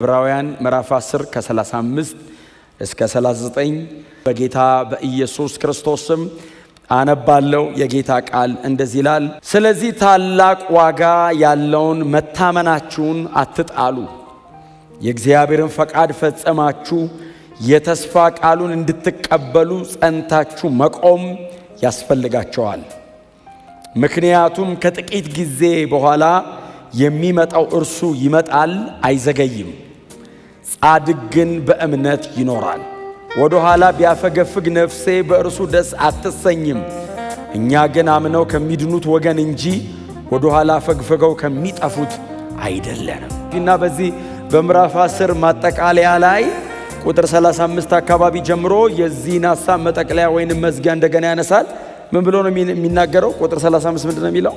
ዕብራውያን ምዕራፍ 10 ከ35 እስከ 39 በጌታ በኢየሱስ ክርስቶስ ስም አነባለሁ። የጌታ ቃል እንደዚህ ይላል። ስለዚህ ታላቅ ዋጋ ያለውን መታመናችሁን አትጣሉ፣ የእግዚአብሔርን ፈቃድ ፈጸማችሁ የተስፋ ቃሉን እንድትቀበሉ ጸንታችሁ መቆም ያስፈልጋቸዋል። ምክንያቱም ከጥቂት ጊዜ በኋላ የሚመጣው እርሱ ይመጣል፣ አይዘገይም። ጻድቅ ግን በእምነት ይኖራል። ወደ ኋላ ቢያፈገፍግ ነፍሴ በእርሱ ደስ አትሰኝም። እኛ ግን አምነው ከሚድኑት ወገን እንጂ ወደ ኋላ ፈግፈገው ከሚጠፉት አይደለንም። እና በዚህ በምዕራፍ 10 ማጠቃለያ ላይ ቁጥር 35 አካባቢ ጀምሮ የዚህን ሐሳብ መጠቅለያ ወይንም መዝጊያ እንደገና ያነሳል። ምን ብሎ ነው የሚናገረው? ቁጥር 35 ምንድነው የሚለው?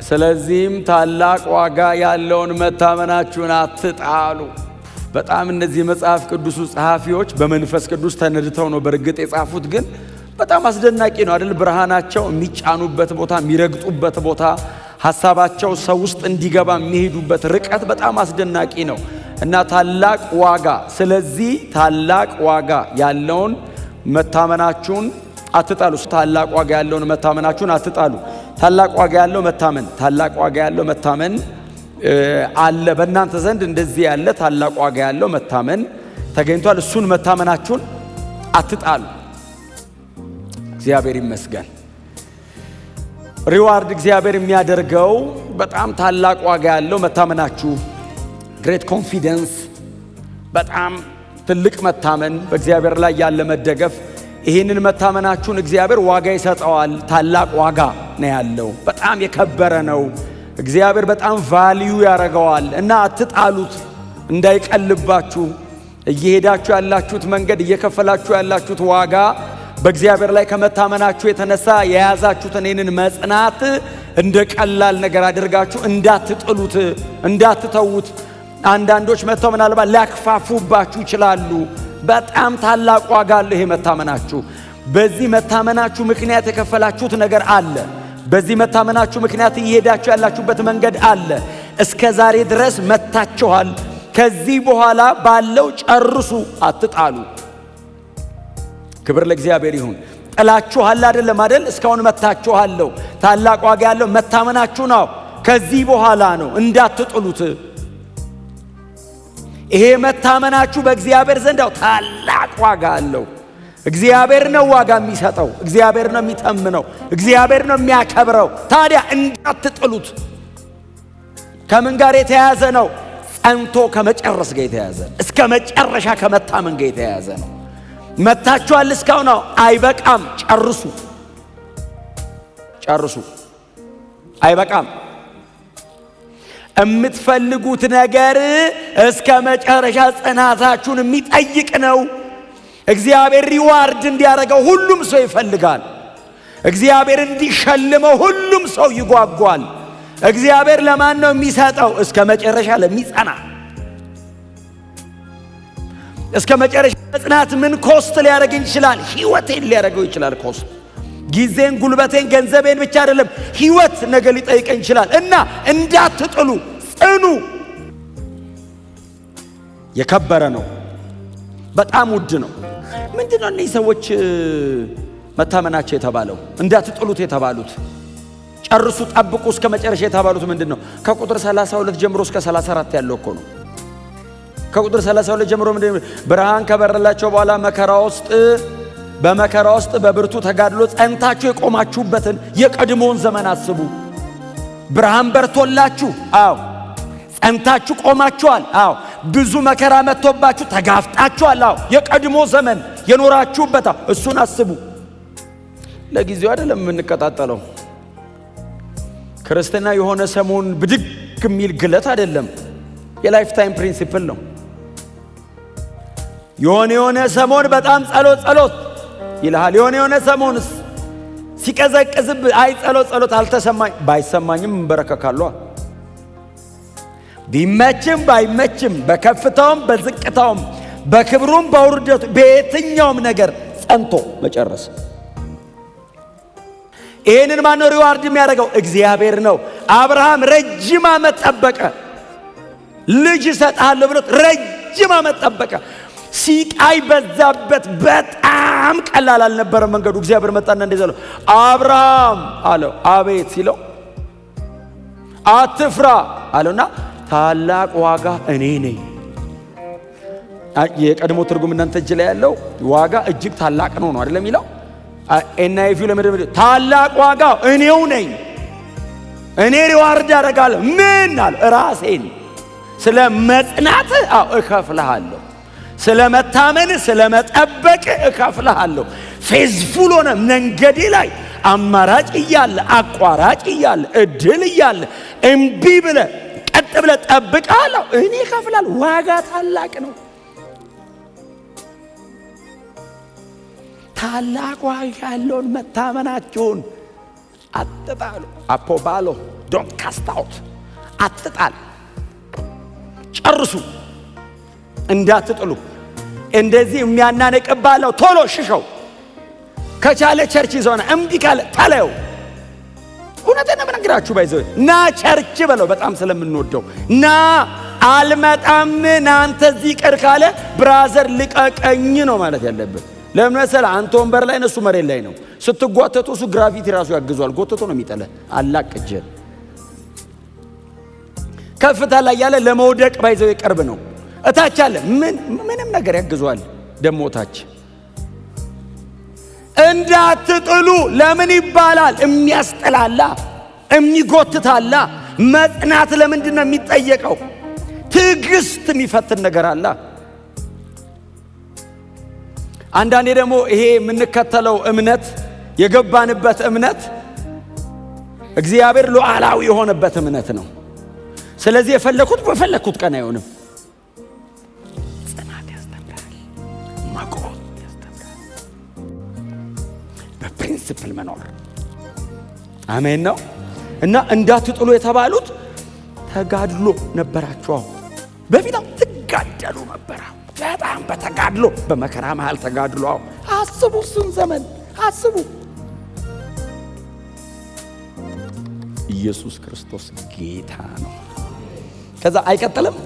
ስለዚህም ታላቅ ዋጋ ያለውን መታመናችሁን አትጣሉ። በጣም እነዚህ መጽሐፍ ቅዱስ ጸሐፊዎች በመንፈስ ቅዱስ ተነድተው ነው በርግጥ የጻፉት፣ ግን በጣም አስደናቂ ነው አይደል? ብርሃናቸው የሚጫኑበት ቦታ፣ የሚረግጡበት ቦታ፣ ሐሳባቸው ሰው ውስጥ እንዲገባ የሚሄዱበት ርቀት በጣም አስደናቂ ነው እና ታላቅ ዋጋ፣ ስለዚህ ታላቅ ዋጋ ያለውን መታመናችሁን አትጣሉ። ታላቅ ዋጋ ያለውን መታመናችሁን አትጣሉ። ታላቅ ዋጋ ያለው መታመን፣ ታላቅ ዋጋ ያለው መታመን አለ በእናንተ ዘንድ። እንደዚህ ያለ ታላቅ ዋጋ ያለው መታመን ተገኝቷል። እሱን መታመናችሁን አትጣሉ። እግዚአብሔር ይመስገን። ሪዋርድ እግዚአብሔር የሚያደርገው በጣም ታላቅ ዋጋ ያለው መታመናችሁ፣ ግሬት ኮንፊደንስ፣ በጣም ትልቅ መታመን፣ በእግዚአብሔር ላይ ያለ መደገፍ። ይህንን መታመናችሁን እግዚአብሔር ዋጋ ይሰጠዋል። ታላቅ ዋጋ ነው ያለው፣ በጣም የከበረ ነው። እግዚአብሔር በጣም ቫልዩ ያደርገዋል እና አትጣሉት፣ እንዳይቀልባችሁ። እየሄዳችሁ ያላችሁት መንገድ፣ እየከፈላችሁ ያላችሁት ዋጋ በእግዚአብሔር ላይ ከመታመናችሁ የተነሳ የያዛችሁትን ይህንን መጽናት እንደ ቀላል ነገር አድርጋችሁ እንዳትጥሉት፣ እንዳትተዉት። አንዳንዶች መጥተው ምናልባት ሊያክፋፉባችሁ ይችላሉ። በጣም ታላቅ ዋጋ አለው ይሄ መታመናችሁ። በዚህ መታመናችሁ ምክንያት የከፈላችሁት ነገር አለ። በዚህ መታመናችሁ ምክንያት እየሄዳችሁ ያላችሁበት መንገድ አለ። እስከ ዛሬ ድረስ መታችኋል። ከዚህ በኋላ ባለው ጨርሱ፣ አትጣሉ። ክብር ለእግዚአብሔር ይሁን። ጥላችኋል አይደለም አይደል? እስካሁን መታችኋለሁ። ታላቅ ዋጋ ያለው መታመናችሁ ነው። ከዚህ በኋላ ነው፣ እንዳትጥሉት። ይሄ መታመናችሁ በእግዚአብሔር ዘንድ ታላቅ ዋጋ አለው። እግዚአብሔር ነው ዋጋ የሚሰጠው፣ እግዚአብሔር ነው የሚተምነው፣ እግዚአብሔር ነው የሚያከብረው። ታዲያ እንዳትጥሉት። ከምን ጋር የተያያዘ ነው? ጸንቶ ከመጨረስ ጋር የተያያዘ፣ እስከ መጨረሻ ከመታመን ጋር የተያያዘ ነው። መታችኋል እስካሁን ነው፣ አይበቃም። ጨርሱ፣ ጨርሱ። አይበቃም። የምትፈልጉት ነገር እስከ መጨረሻ ጽናታችሁን የሚጠይቅ ነው። እግዚአብሔር ሪዋርድ እንዲያደርገው ሁሉም ሰው ይፈልጋል። እግዚአብሔር እንዲሸልመው ሁሉም ሰው ይጓጓል። እግዚአብሔር ለማን ነው የሚሰጠው? እስከ መጨረሻ ለሚጸና። እስከ መጨረሻ መጽናት ምን ኮስት ሊያደርግ ይችላል? ሕይወቴን ሊያደርገው ይችላል። ኮስት ጊዜን፣ ጉልበቴን፣ ገንዘቤን ብቻ አይደለም፣ ሕይወት ነገ ሊጠይቀኝ ይችላል። እና እንዳትጥሉ ጽኑ። የከበረ ነው፣ በጣም ውድ ነው። ምንድነው እነዚህ ሰዎች መታመናቸው የተባለው? እንዳትጥሉት የተባሉት፣ ጨርሱ፣ ጠብቁ እስከ መጨረሻ የተባሉት ምንድነው? ከቁጥር 32 ጀምሮ እስከ 34 ያለው እኮ ነው። ከቁጥር 32 ጀምሮ ምንድነው? ብርሃን ከበረላቸው በኋላ በመከራ ውስጥ በብርቱ ተጋድሎ ጸንታችሁ የቆማችሁበትን የቀድሞውን ዘመን አስቡ። ብርሃን በርቶላችሁ፣ አዎ ጸንታችሁ ቆማችኋል። አዎ ብዙ መከራ መጥቶባችሁ ተጋፍጣችኋል። አዎ የቀድሞ ዘመን የኖራችሁበት እሱን አስቡ። ለጊዜው አይደለም የምንቀጣጠለው። ክርስትና የሆነ ሰሞን ብድግ የሚል ግለት አይደለም፣ የላይፍ ታይም ፕሪንሲፕል ነው። የሆነ ሰሞን በጣም ጸሎት ይልሃል። የሆነ ሰሞንስ ሲቀዘቅዝብ አይ ጸሎት አልተሰማኝ፣ ባይሰማኝም እንበረከካለሁ። ቢመችም ባይመችም፣ በከፍታውም በዝቅታውም፣ በክብሩም በውርደቱ፣ በየትኛውም ነገር ጸንቶ መጨረስ። ይህንን ማነው ሪዋርድ የሚያደርገው? እግዚአብሔር ነው። አብርሃም ረጅም ዓመት ጠበቀ። ልጅ እሰጥሃለሁ ብሎት ረጅም ዓመት ጠበቀ። ሲቃይ በዛበት፣ በጣም ቀላል አልነበረ መንገዱ። እግዚአብሔር መጣና እንደዚህ አለው፣ አብርሃም አለው። አቤት ሲለው አትፍራ አለውና ታላቅ ዋጋ እኔ ነኝ። የቀድሞ ትርጉም እናንተ እጅ ላይ ያለው ዋጋ እጅግ ታላቅ ነው አይደለም የሚለው? ኤንአይቪ ለምድር ታላቅ ዋጋ እኔው ነኝ፣ እኔ ሪዋርድ አደርጋለሁ። ምን አለ? ራሴን ስለ መጽናት እከፍልሃለሁ፣ ስለ መታመን፣ ስለ መጠበቅ እከፍልሃለሁ። ፌዝፉል ሆነ መንገዴ ላይ አማራጭ እያለ፣ አቋራጭ እያለ፣ እድል እያለ እምቢ ብለ ቀጥ ብለ ጠብቃለሁ፣ እኔ እከፍላለሁ። ዋጋ ታላቅ ነው። ታላቅ ዋጋ ያለውን መታመናችሁን አትጣሉ። አፖባሎ ዶንት ካስት አውት፣ አትጣል፣ ጨርሱ፣ እንዳትጥሉ። እንደዚህ የሚያናነቅባለው ቶሎ ሽሸው። ከቻለ ቸርች ይዘውና እምቢ ካለ ጣለው። እውነቴን ነው የምነግራችሁ። ባይዘው ና ቸርች በለው፣ በጣም ስለምንወደው ና። አልመጣም ናንተ እዚህ ቅር ካለ ብራዘር ልቀቀኝ ነው ማለት ያለብን። ለምን መሰለህ? አንተ ወንበር ላይ እሱ መሬት ላይ ነው። ስትጓተቱ እሱ ግራቪቲ ራሱ ያግዟል። ጎትቶ ነው የሚጠለ። አላቅጀ ከፍታ ላይ ያለ ለመውደቅ ባይዘው ይቀርብ ነው። እታች አለ ምንም ነገር ያግዟል። ደሞ ታች እንዳትጥሉ ለምን ይባላል? የሚያስጠላላ የሚጎትታላ። መጽናት ለምንድን ነው የሚጠየቀው? ትዕግስት የሚፈትን ነገር አለ። አንዳንዴ ደግሞ ይሄ የምንከተለው እምነት፣ የገባንበት እምነት እግዚአብሔር ሉዓላዊ የሆነበት እምነት ነው። ስለዚህ የፈለኩት በፈለኩት ቀን አይሆንም። ጽናት ያስተምራል፣ መቆም ያስተምራል፣ በፕሪንሲፕል መኖር። አሜን ነው። እና እንዳትጥሉ የተባሉት ተጋድሎ ነበራቸው። በፊትም ትጋደሉ ነበር። በጣም በተጋድሎ በመከራ መሃል ተጋድሎ። አስቡ፣ እሱን ዘመን አስቡ። ኢየሱስ ክርስቶስ ጌታ ነው። ከዛ አይቀጥልም።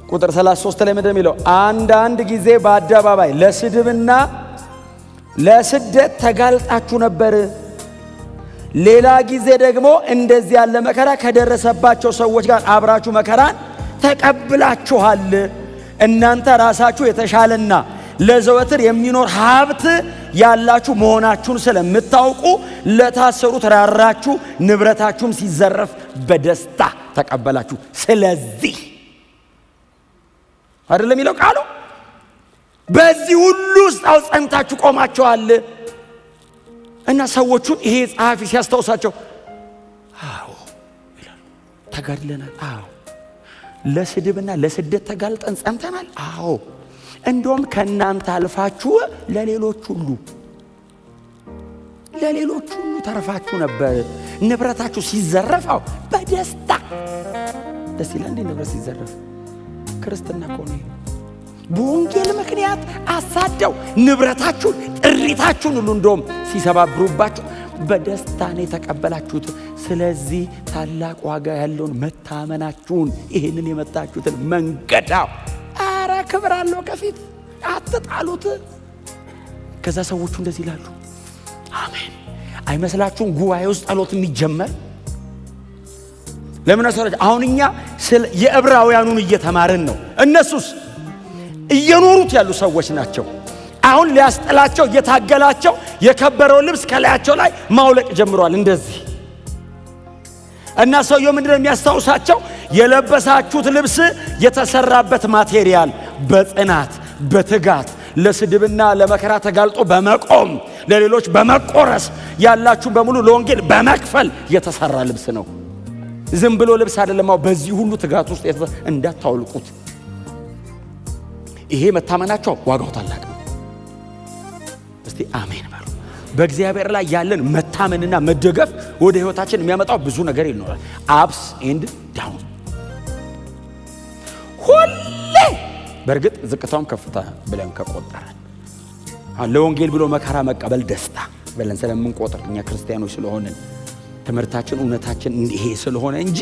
ቁጥር 33 ላይ ምንድነው የሚለው? አንዳንድ ጊዜ በአደባባይ ለስድብና ለስደት ተጋልጣችሁ ነበር። ሌላ ጊዜ ደግሞ እንደዚህ ያለ መከራ ከደረሰባቸው ሰዎች ጋር አብራችሁ መከራን ተቀብላችኋል። እናንተ ራሳችሁ የተሻለና ለዘወትር የሚኖር ሀብት ያላችሁ መሆናችሁን ስለምታውቁ ለታሰሩት ራራችሁ፣ ንብረታችሁም ሲዘረፍ በደስታ ተቀበላችሁ። ስለዚህ አይደለም የሚለው ቃሉ? በዚህ ሁሉ ውስጥ ጸንታችሁ ቆማችኋል። እና ሰዎቹን ይሄ ጸሐፊ ሲያስታውሳቸው አዎ ይላሉ፣ ተጋድለናል። አዎ ለስድብና ለስደት ተጋልጠን ጸንተናል። አዎ እንደውም ከእናንተ አልፋችሁ ለሌሎች ሁሉ ተርፋችሁ ነበር። ንብረታችሁ ሲዘረፋው በደስታ ደስ ይላል። እንዴ ንብረት ሲዘረፍ ክርስትና ከሆነ በወንጌል ምክንያት አሳደው ንብረታችሁን፣ ጥሪታችሁን ሁሉ እንደውም ሲሰባብሩባችሁ በደስታ ነው የተቀበላችሁት። ስለዚህ ታላቅ ዋጋ ያለውን መታመናችሁን፣ ይሄንን የመጣችሁትን መንገዳው አረ ክብር አለው ከፊት አትጣሉት። ከዛ ሰዎቹ እንደዚህ ይላሉ፣ አሜን። አይመስላችሁም? ጉባኤ ውስጥ ጸሎት የሚጀመር ለምን አሰራጭ? አሁን እኛ የዕብራውያኑን እየተማርን ነው። እነሱስ እየኖሩት ያሉ ሰዎች ናቸው። አሁን ሊያስጠላቸው እየታገላቸው የከበረው ልብስ ከላያቸው ላይ ማውለቅ ጀምሯል። እንደዚህ እና ሰውየው ምንድነው የሚያስታውሳቸው? የለበሳችሁት ልብስ የተሰራበት ማቴሪያል በጽናት በትጋት ለስድብና ለመከራ ተጋልጦ በመቆም ለሌሎች በመቆረስ ያላችሁ በሙሉ ለወንጌል በመክፈል የተሰራ ልብስ ነው። ዝም ብሎ ልብስ አይደለም። በዚህ ሁሉ ትጋት ውስጥ እንዳታውልቁት። ይሄ መታመናቸው ዋጋው ታላቅ ነው። እስቲ አሜን በሉ። በእግዚአብሔር ላይ ያለን መታመንና መደገፍ ወደ ህይወታችን የሚያመጣው ብዙ ነገር ይኖራል። አፕስ ኤንድ ዳውን። ሁሌ በእርግጥ ዝቅታውም ከፍታ ብለን ከቆጠረን ለወንጌል ብሎ መከራ መቀበል ደስታ ብለን ስለምንቆጥር እኛ ክርስቲያኖች ስለሆንን ትምህርታችን እውነታችን ይሄ ስለሆነ እንጂ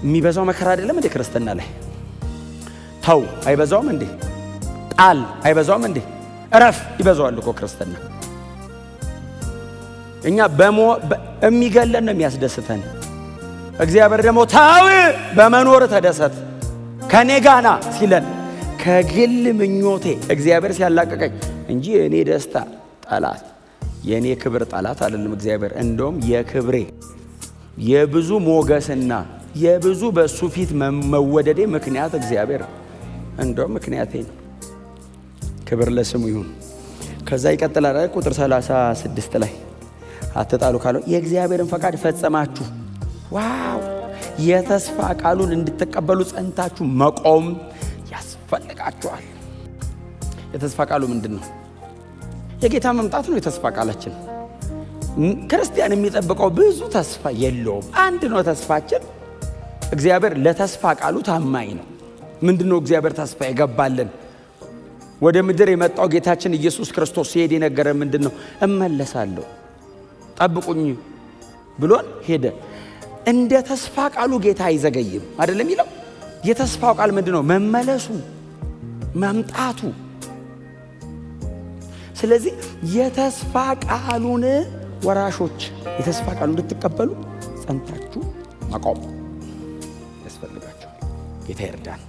የሚበዛው መከራ አይደለም እንደ ክርስትና ላይ ተው አይበዛውም እንዴ? ጣል አይበዛውም እንዴ? እረፍ ይበዛዋል እኮ ክርስትና። እኛ የሚገለን ነው የሚያስደስተን። እግዚአብሔር ደግሞ ተው በመኖር ተደሰት ከኔ ጋና ሲለን ከግል ምኞቴ እግዚአብሔር ሲያላቀቀኝ እንጂ የኔ ደስታ ጠላት የኔ ክብር ጠላት አይደለም እግዚአብሔር። እንደውም የክብሬ የብዙ ሞገስና የብዙ በሱ ፊት መወደዴ ምክንያት እግዚአብሔር እንደውም ምክንያቴ ነው። ክብር ለስሙ ይሁን። ከዛ ይቀጥላል ቁጥር 36 ላይ አትጣሉ ካለው የእግዚአብሔርን ፈቃድ ፈጸማችሁ። ዋው! የተስፋ ቃሉን እንድትቀበሉ ጸንታችሁ መቆም ያስፈልጋችኋል። የተስፋ ቃሉ ምንድነው? የጌታ መምጣት ነው የተስፋ ቃላችን። ክርስቲያን የሚጠብቀው ብዙ ተስፋ የለውም። አንድ ነው ተስፋችን። እግዚአብሔር ለተስፋ ቃሉ ታማኝ ነው። ምንድነው እግዚአብሔር ተስፋ የገባልን? ወደ ምድር የመጣው ጌታችን ኢየሱስ ክርስቶስ ሲሄድ የነገረን ምንድነው? እመለሳለሁ ጠብቁኝ ብሎን ሄደ። እንደ ተስፋ ቃሉ ጌታ አይዘገይም አይደለም ይለው። የተስፋው ቃል ምንድነው? መመለሱ፣ መምጣቱ። ስለዚህ የተስፋ ቃሉን ወራሾች የተስፋ ቃሉን እንድትቀበሉ ጸንታችሁ መቆም ያስፈልጋችኋል። ጌታ ይርዳን።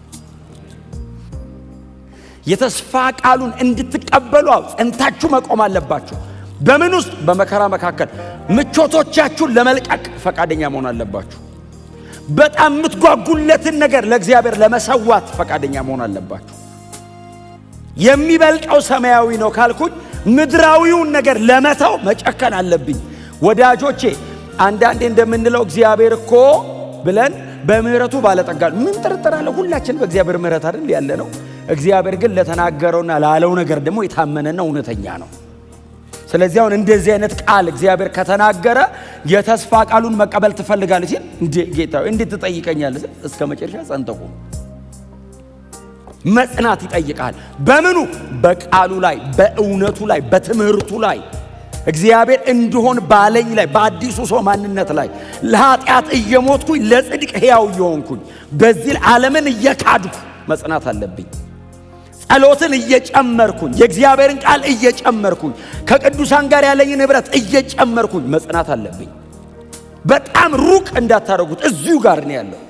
የተስፋ ቃሉን እንድትቀበሉ ጸንታችሁ መቆም አለባችሁ። በምን ውስጥ? በመከራ መካከል ምቾቶቻችሁን ለመልቀቅ ፈቃደኛ መሆን አለባችሁ። በጣም የምትጓጉለትን ነገር ለእግዚአብሔር ለመሰዋት ፈቃደኛ መሆን አለባችሁ። የሚበልጠው ሰማያዊ ነው ካልኩኝ ምድራዊውን ነገር ለመተው መጨከን አለብኝ። ወዳጆቼ አንዳንዴ እንደምንለው እግዚአብሔር እኮ ብለን በምህረቱ ባለጠጋ ምን ጥርጥር አለ? ሁላችን በእግዚአብሔር ምህረት አይደል ያለ ነው። እግዚአብሔር ግን ለተናገረውና ላለው ነገር ደግሞ የታመነና እውነተኛ ነው። ስለዚህ አሁን እንደዚህ አይነት ቃል እግዚአብሔር ከተናገረ የተስፋ ቃሉን መቀበል ትፈልጋለህ ሲል እንዴ ጌታዬ እንዴት ትጠይቀኛለህ? እስከ መጨረሻ ጸንተው መጽናት ይጠይቃል። በምኑ? በቃሉ ላይ፣ በእውነቱ ላይ፣ በትምህርቱ ላይ እግዚአብሔር እንደሆን ባለኝ ላይ፣ በአዲሱ ሰው ማንነት ላይ ለኃጢአት እየሞትኩኝ ለጽድቅ ሕያው እየሆንኩኝ በዚህ ዓለምን እየካድኩ መጽናት አለብኝ። ጸሎትን እየጨመርኩኝ የእግዚአብሔርን ቃል እየጨመርኩኝ ከቅዱሳን ጋር ያለኝን ኅብረት እየጨመርኩኝ መጽናት አለብኝ። በጣም ሩቅ እንዳታረጉት እዚሁ ጋር ነው ያለው።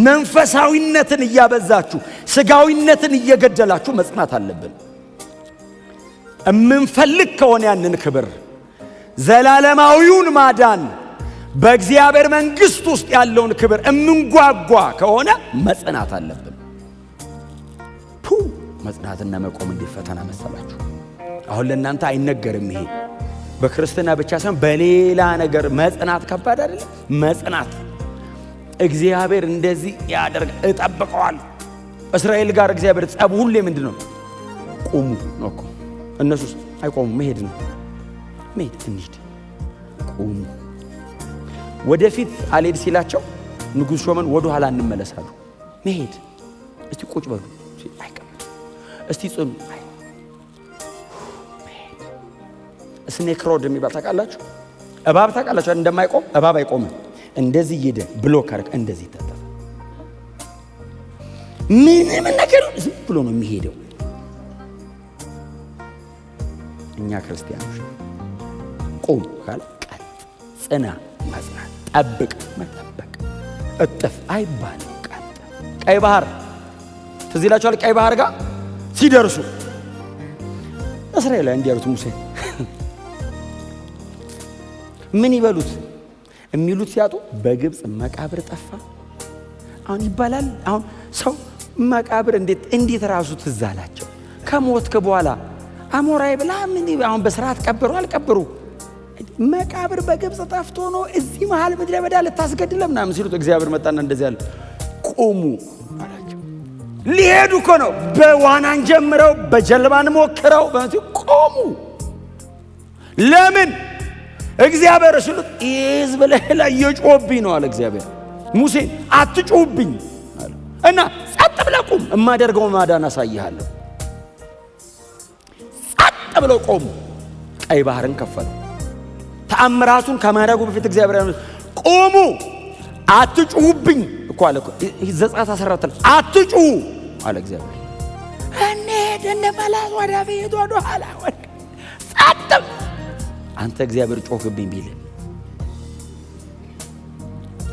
መንፈሳዊነትን እያበዛችሁ ስጋዊነትን እየገደላችሁ መጽናት አለብን። እምንፈልግ ከሆነ ያንን ክብር ዘላለማዊውን ማዳን በእግዚአብሔር መንግሥት ውስጥ ያለውን ክብር እምንጓጓ ከሆነ መጽናት አለብን። መጽናትና መቆም እንዴት ፈተና መሰላችሁ! አሁን ለእናንተ አይነገርም። ይሄ በክርስትና ብቻ ሳይሆን በሌላ ነገር መጽናት ከባድ አይደለም? መጽናት እግዚአብሔር እንደዚህ ያደርግ እጠብቀዋል። እስራኤል ጋር እግዚአብሔር ጸብ ሁሌ ምንድነው? ቆሙ ነው እኮ። እነሱስ አይቆሙ፣ መሄድ ነው። መሄድ ትንሽ ቆሙ። ወደፊት አልሄድ ሲላቸው ንጉሥ ሾመን ወደ ኋላ እንመለሳሉ። መሄድ እስቲ ቁጭ በሉ እስቲ ጽኑ። ስኔክ ሮድ የሚባል ታውቃላችሁ? እባብ ታውቃላችሁ? እንደማይቆም እባብ አይቆምም። እንደዚህ ይደ ብሎክ አርክ እንደዚህ ተጠፋ። ምንም ነገር ዝም ብሎ ነው የሚሄደው። እኛ ክርስቲያኖች ቁም ካል ቀጥ፣ ጽና መጽናት፣ ጠብቅ መጠበቅ፣ እጥፍ አይባልም። ቀጥ ቀይ ባህር ትዝ ይላችኋል? ቀይ ባህር ጋር ሲደርሱ እስራኤል እንዲያሉት ሙሴ ምን ይበሉት የሚሉት ሲያጡ በግብፅ መቃብር ጠፋ። አሁን ይባላል። አሁን ሰው መቃብር እንዴት ራሱ ትዝ አላቸው። ከሞትክ በኋላ አሞራይ ብላ ምን አሁን በስርዓት ቀበሩ አልቀበሩ? መቃብር በግብፅ ጠፍቶ ነው እዚህ መሃል ምድረ በዳ ልታስገድለ ምናምን ሲሉት እግዚአብሔር መጣና እንደዚህ አለ፣ ቆሙ አላቸው። ሊሄዱ እኮ ነው። በዋናን ጀምረው በጀልባን ሞክረው ቆሙ። ለምን? እግዚአብሔር ሲሉት ሕዝብ ላይ እየጮህብኝ ነው አለ እግዚአብሔር። ሙሴ አትጮህብኝ አለ እና ጸጥ ብለህ ቁም፣ የማደርገውን ማዳን አሳይሃለሁ። ጸጥ ብለው ቆሙ። ቀይ ባህርን ከፈለው። ተአምራቱን ከማድረጉ በፊት እግዚአብሔር ቆሙ፣ አትጮህብኝ እኮ እኮ አለ እኮ ዘጸአት 14 አትጩ አለ እግዚአብሔር። እንሂድ እንመለስ ወደፊት ወደ ኋላ ጸጥ። አንተ እግዚአብሔር ጮህብኝ ቢል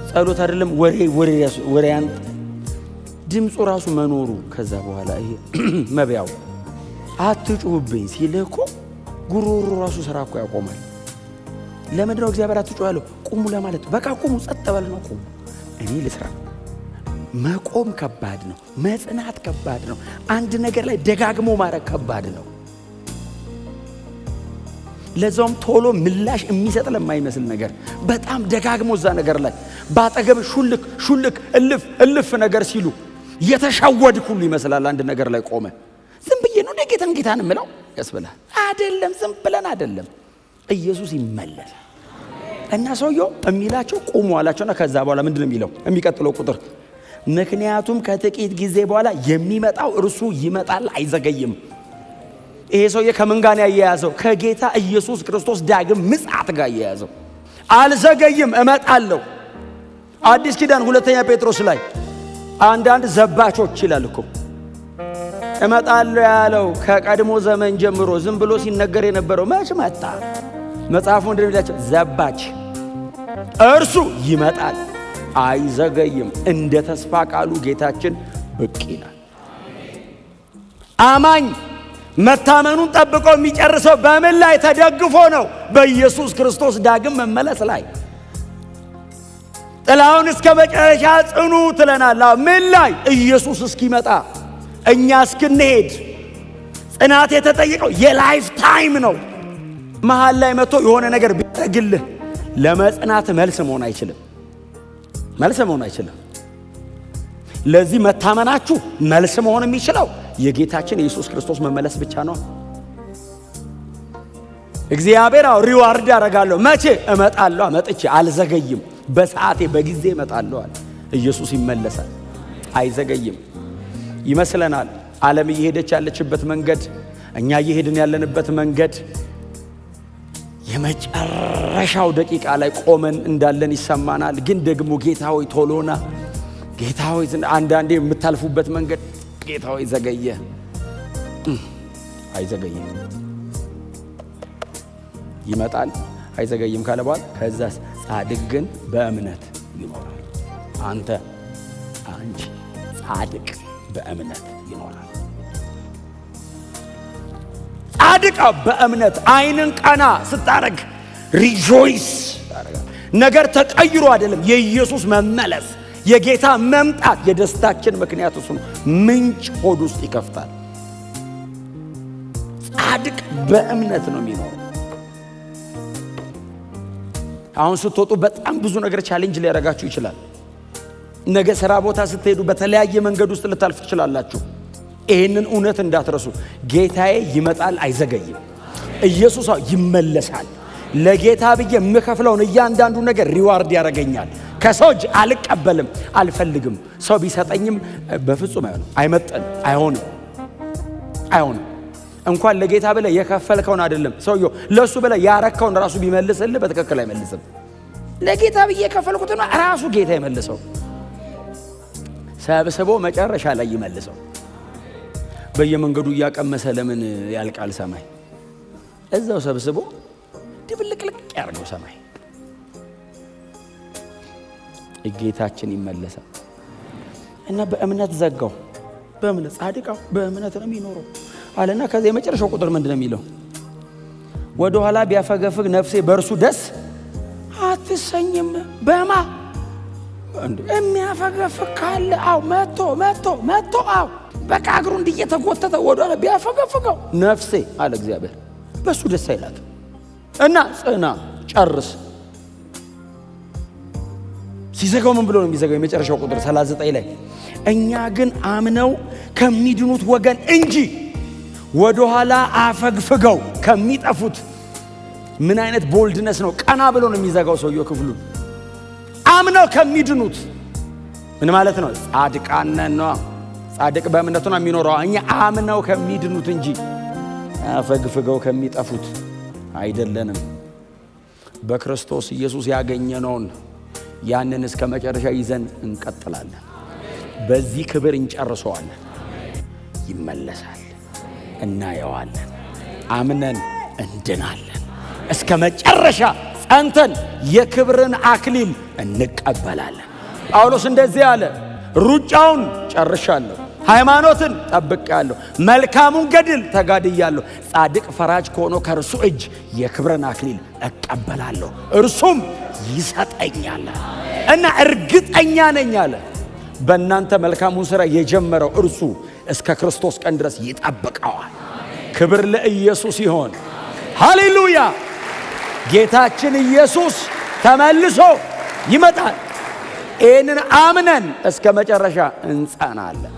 ጸሎት አይደለም ወሬ ድምፁ ራሱ መኖሩ ከዛ በኋላ ይሄ መብያው አትጩህብኝ ሲልህ እኮ ጉሮሮ ራሱ ስራ እኮ ያቆማል። ለምንድን ነው እግዚአብሔር አትጩህ ያለው? ቁሙ ለማለት። በቃ ቁሙ፣ ጸጥ በል ነው። ቁሙ፣ እኔ ልስራ። መቆም ከባድ ነው። መጽናት ከባድ ነው። አንድ ነገር ላይ ደጋግሞ ማድረግ ከባድ ነው። ለዛውም ቶሎ ምላሽ የሚሰጥ ለማይመስል ነገር በጣም ደጋግሞ እዛ ነገር ላይ ባጠገብ ሹልክ እልፍ ነገር ሲሉ የተሸወድክ ሁሉ ይመስላል። አንድ ነገር ላይ ቆመ ዝም ብዬ ነው ጌታን እምለው ያስብላል። አይደለም፣ ዝም ብለን አይደለም። ኢየሱስ ይመለሳል እና ሰውየው የሚላቸው ቁሙ አላቸውና ከዛ በኋላ ምንድነው የሚለው? የሚቀጥለው ቁጥር ምክንያቱም ከጥቂት ጊዜ በኋላ የሚመጣው እርሱ ይመጣል አይዘገይም። ይሄ ሰውዬ ከምን ጋር ያያያዘው? ከጌታ ኢየሱስ ክርስቶስ ዳግም ምጽአት ጋር ያያያዘው። አልዘገይም፣ እመጣለሁ። አዲስ ኪዳን ሁለተኛ ጴጥሮስ ላይ አንዳንድ ዘባቾች ይላል እኮ እመጣለሁ ያለው ከቀድሞ ዘመን ጀምሮ ዝም ብሎ ሲነገር የነበረው መች መጣ? መጽሐፉ እንደሚላቸው ዘባች። እርሱ ይመጣል አይዘገይም፣ እንደ ተስፋ ቃሉ ጌታችን ብቅ ይላል። አማኝ መታመኑን ጠብቆ የሚጨርሰው በምን ላይ ተደግፎ ነው? በኢየሱስ ክርስቶስ ዳግም መመለስ ላይ። ጥላውን እስከ መጨረሻ ጽኑ ትለናል። ምን ላይ? ኢየሱስ እስኪመጣ እኛ እስክንሄድ። ጽናት የተጠየቀው የላይፍ ታይም ነው። መሃል ላይ መጥቶ የሆነ ነገር ቢያደርግልህ ለመጽናት መልስ መሆን አይችልም። ለዚህ መታመናችሁ መልስ መሆን የሚችለው የጌታችን የኢየሱስ ክርስቶስ መመለስ ብቻ ነው። እግዚአብሔር ሪዋርድ ያደርጋለሁ። መቼ? እመጣለሁ፣ መጥቼ አልዘገይም፣ በሰዓቴ በጊዜ እመጣለሁ አለ። ኢየሱስ ይመለሳል፣ አይዘገይም። ይመስለናል ዓለም እየሄደች ያለችበት መንገድ፣ እኛ እየሄድን ያለንበት መንገድ የመጨረሻው ደቂቃ ላይ ቆመን እንዳለን ይሰማናል። ግን ደግሞ ጌታ ሆይ ቶሎና፣ ጌታ ሆይ አንዳንዴ የምታልፉበት መንገድ ጌታ ሆይ ዘገየ። አይዘገይም፣ ይመጣል፣ አይዘገይም ካለ በኋላ ከዛስ ጻድቅ ግን በእምነት ይኖራል። አንተ አንቺ ጻድቅ በእምነት ይኖራል። ጻድቅ በእምነት አይንን ቀና ስታረግ ሪጆይስ ታረጋለህ። ነገር ተቀይሮ አይደለም። የኢየሱስ መመለስ፣ የጌታ መምጣት የደስታችን ምክንያት እሱ ነው። ምንጭ ሆድ ውስጥ ይከፍታል። ጻድቅ በእምነት ነው የሚኖረው። አሁን ስትወጡ በጣም ብዙ ነገር ቻሌንጅ ሊያደርጋችሁ ይችላል። ነገ ስራ ቦታ ስትሄዱ በተለያየ መንገድ ውስጥ ልታልፉ ትችላላችሁ። ይህንን እውነት እንዳትረሱ። ጌታዬ ይመጣል፣ አይዘገይም። ኢየሱስ ይመለሳል። ለጌታ ብዬ የምከፍለውን እያንዳንዱ ነገር ሪዋርድ ያደርገኛል። ከሰው እጅ አልቀበልም፣ አልፈልግም። ሰው ቢሰጠኝም በፍጹም አይሆንም። እንኳን ለጌታ ብለህ የከፈልከውን አይደለም ሰውየው ለሱ ብለህ ያረከውን ራሱ ቢመልስልህ በትክክል አይመልስም። ለጌታ ብዬ የከፈልኩትን ራሱ ጌታ ይመልሰው፣ ሰብስቦ መጨረሻ ላይ ይመልሰው። በየመንገዱ እያቀመሰ ለምን ያልቃል ሰማይ? እዛው ሰብስቦ ድብልቅልቅ ያርገው ሰማይ። ጌታችን ይመለሳል እና በእምነት ዘጋው። በእምነት ጻድቃው በእምነት ነው የሚኖረው አለና ከዚህ የመጨረሻው ቁጥር ምንድነው የሚለው? ወደ ኋላ ቢያፈገፍግ ነፍሴ በእርሱ ደስ አትሰኝም። በማ የሚያፈገፍግ ካለ መጥቶ በቃ እግሩ እንዲየተጎተተ ወደ ኋላ ቢያፈገፍገው ነፍሴ አለ እግዚአብሔር በሱ ደስ አይላት እና ጽና ጨርስ። ሲዘጋው ምን ብሎ ነው የሚዘጋው? የመጨረሻው ቁጥር 39 ላይ እኛ ግን አምነው ከሚድኑት ወገን እንጂ ወደ ኋላ አፈግፍገው ከሚጠፉት። ምን አይነት ቦልድነስ ነው! ቀና ብሎ ነው የሚዘጋው ሰውየው ክፍሉን። አምነው ከሚድኑት ምን ማለት ነው? ጻድቃን ነው። ጻድቅ በእምነቱ ነው የሚኖረው። እኛ አምነው ከሚድኑት እንጂ አፈግፍገው ከሚጠፉት አይደለንም። በክርስቶስ ኢየሱስ ያገኘነውን ያንን እስከ መጨረሻ ይዘን እንቀጥላለን። በዚህ ክብር እንጨርሰዋለን። ይመለሳል፣ እናየዋለን፣ አምነን እንድናለን። እስከ መጨረሻ ጸንተን የክብርን አክሊል እንቀበላለን። ጳውሎስ እንደዚህ አለ፣ ሩጫውን ጨርሻለሁ፣ ሃይማኖትን ጠብቄአለሁ፣ መልካሙን ገድል ተጋድያለሁ፣ ጻድቅ ፈራጅ ከሆነው ከእርሱ እጅ የክብርን አክሊል እቀበላለሁ፣ እርሱም ይሰጠኛል እና እርግጠኛ ነኝ አለ። በእናንተ መልካሙን ሥራ የጀመረው እርሱ እስከ ክርስቶስ ቀን ድረስ ይጠብቀዋል። ክብር ለኢየሱስ ይሆን። ሃሌሉያ! ጌታችን ኢየሱስ ተመልሶ ይመጣል። ይህንን አምነን እስከ መጨረሻ እንጸናለን።